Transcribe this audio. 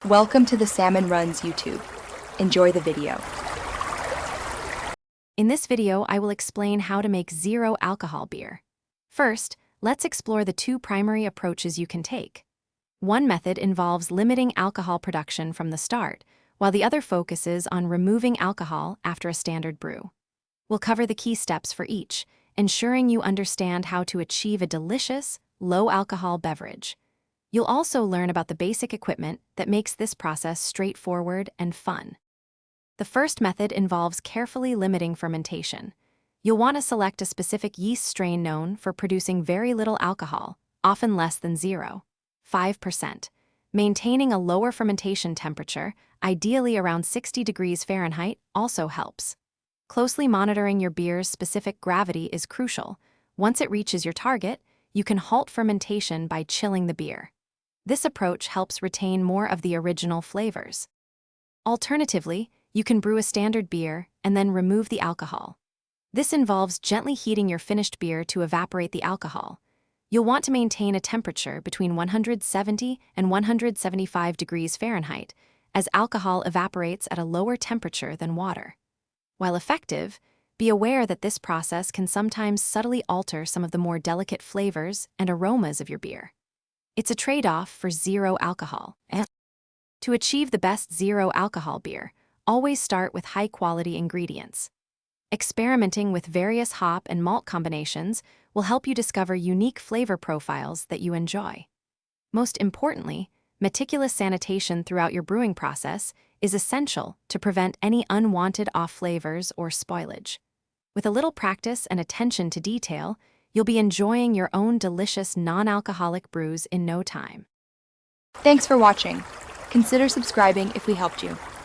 Welcome to the Salmon Runs YouTube. Enjoy the video. In this video, I will explain how to make zero alcohol beer. First, let's explore the two primary approaches you can take. One method involves limiting alcohol production from the start, while the other focuses on removing alcohol after a standard brew. We'll cover the key steps for each, ensuring you understand how to achieve a delicious, low-alcohol beverage. You'll also learn about the basic equipment that makes this process straightforward and fun. The first method involves carefully limiting fermentation. You'll want to select a specific yeast strain known for producing very little alcohol, often less than 0.5%. Maintaining a lower fermentation temperature, ideally around 60 degrees Fahrenheit, also helps. Closely monitoring your beer's specific gravity is crucial. Once it reaches your target, you can halt fermentation by chilling the beer. This approach helps retain more of the original flavors. Alternatively, you can brew a standard beer and then remove the alcohol. This involves gently heating your finished beer to evaporate the alcohol. You'll want to maintain a temperature between 170 and 175 degrees Fahrenheit, as alcohol evaporates at a lower temperature than water. While effective, be aware that this process can sometimes subtly alter some of the more delicate flavors and aromas of your beer. It's a trade-off for zero alcohol. To achieve the best zero alcohol beer, always start with high-quality ingredients. Experimenting with various hop and malt combinations will help you discover unique flavor profiles that you enjoy. Most importantly, meticulous sanitation throughout your brewing process is essential to prevent any unwanted off flavors or spoilage. With a little practice and attention to detail, you'll be enjoying your own delicious non-alcoholic brews in no time. Thanks for watching. Consider subscribing if we helped you.